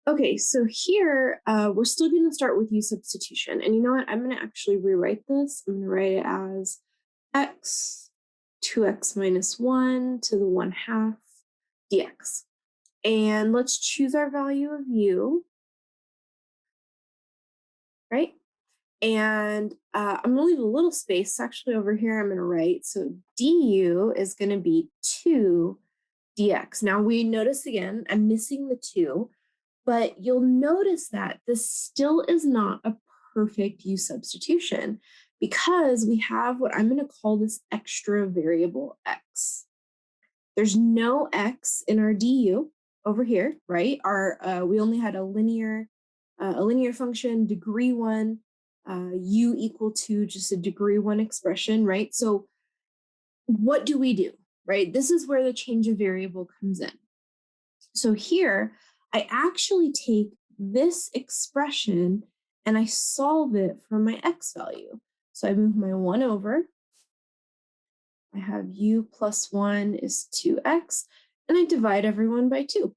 Okay, so here we're still going to start with u substitution. And you know what? I'm going to actually rewrite this. I'm going to write it as x, 2x minus 1 to the 1/2 dx. And let's choose our value of u, right? And I'm going to leave a little space actually over here. I'm going to write, so du is going to be 2 dx. Now we notice again, I'm missing the 2. But you'll notice that this still is not a perfect u substitution because we have what I'm going to call this extra variable x. There's no x in our du over here, right? We only had a linear function, degree 1, u equal to just a degree 1 expression, right? So what do we do, right? This is where the change of variable comes in. So here, I actually take this expression and I solve it for my x value. So I move my 1 over. I have u plus 1 is 2x, and I divide everyone by 2.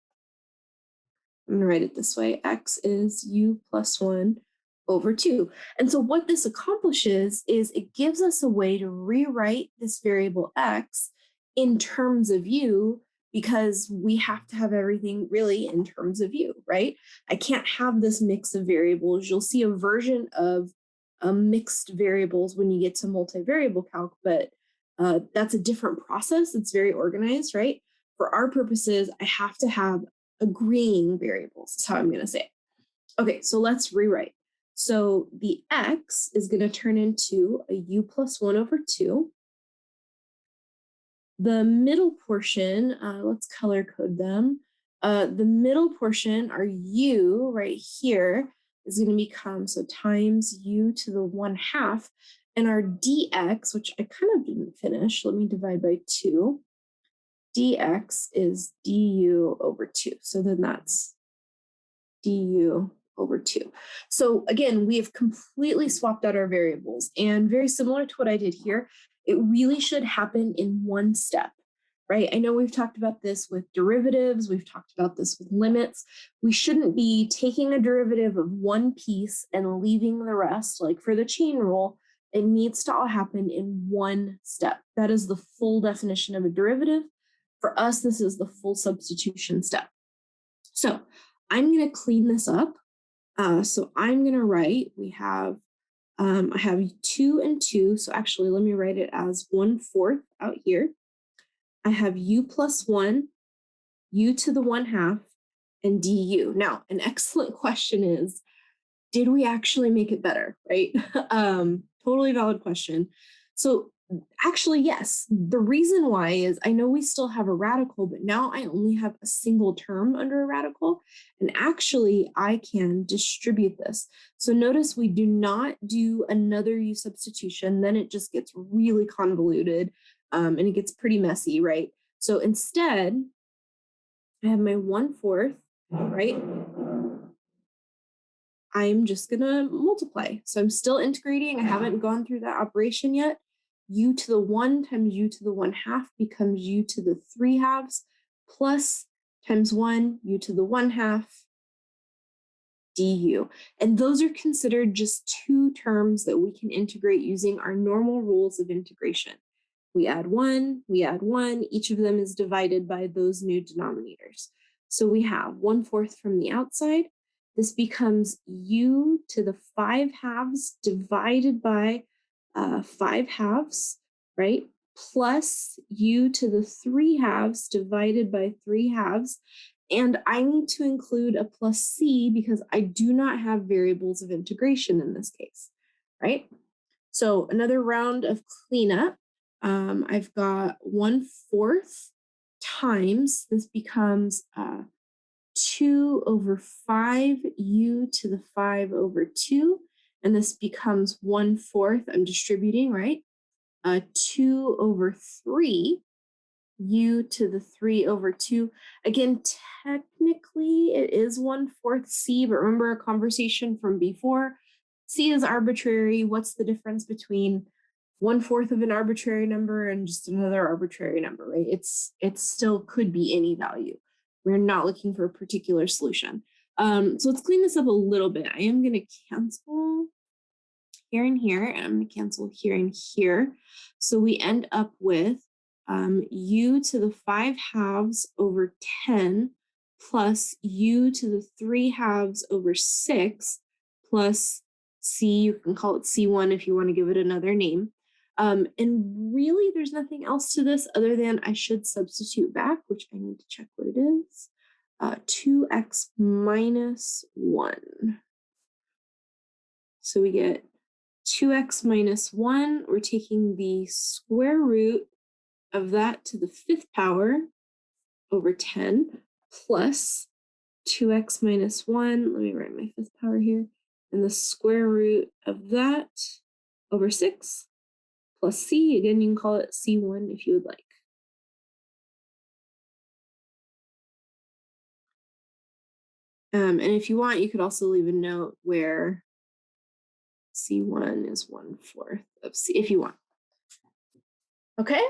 I'm going to write it this way. X is u plus 1 over 2. And so what this accomplishes is it gives us a way to rewrite this variable x in terms of u, because we have to have everything really in terms of u, right? I can't have this mix of variables. You'll see a version of mixed variables when you get to multivariable calc, but that's a different process. It's very organized, right? For our purposes, I have to have agreeing variables, is how I'm going to say it. Okay, so let's rewrite. So the x is going to turn into a u plus 1 over 2. The middle portion, let's color code them. The middle portion, our u right here, is going to become, so times u to the 1/2. And our dx, which I kind of didn't finish, let me divide by 2. Dx is du over 2. So then that's du over 2. So again, we have completely swapped out our variables. And very similar to what I did here, it really should happen in one step, right? I know we've talked about this with derivatives. We've talked about this with limits. We shouldn't be taking a derivative of one piece and leaving the rest. Like for the chain rule, it needs to all happen in one step. That is the full definition of a derivative. For us, this is the full substitution step. So I'm going to clean this up. So I'm going to write, I have 2 and 2. So actually, let me write it as 1/4 out here. I have u plus 1, u to the 1/2, and du. Now, an excellent question is, did we actually make it better, right? Totally valid question. So actually, yes. The reason why is I know we still have a radical, but now I only have a single term under a radical. And actually, I can distribute this. So notice we do not do another u substitution. Then it just gets really convoluted and it gets pretty messy, right? So instead, I have my 1/4, right? I'm just going to multiply. So I'm still integrating. I haven't gone through that operation yet. U to the 1 times u to the 1/2 becomes u to the 3/2 plus times 1, u to the 1/2 du. And those are considered just two terms that we can integrate using our normal rules of integration. We add 1, we add 1. Each of them is divided by those new denominators. So we have 1/4 from the outside. This becomes u to the 5/2 divided by 5/2, right? Plus u to the 3/2 divided by 3/2. And I need to include a plus c because I do not have variables of integration in this case, right? So another round of cleanup. I've got 1/4 times, this becomes 2 over 5 u to the 5 over 2, and this becomes 1/4, I'm distributing, right? 2 over 3 u to the 3 over 2. Again, technically it is 1/4 c, but remember our conversation from before, c is arbitrary. What's the difference between 1/4 of an arbitrary number and just another arbitrary number, right? It still could be any value. We're not looking for a particular solution. So let's clean this up a little bit. I am going to cancel here and here, and I'm going to cancel here and here. So we end up with u to the 5/2 over 10 plus u to the 3/2 over 6 plus c, you can call it c1 if you want to give it another name. And really, there's nothing else to this other than I should substitute back, which I need to check what it is. 2x minus 1. So we get 2x minus 1. We're taking the square root of that to the 5th power over 10 plus 2x minus 1. Let me write my 5th power here. And the square root of that over 6 plus c. Again, you can call it c1 if you would like. And if you want, you could also leave a note where c1 is 1/4 of c if you want. Okay,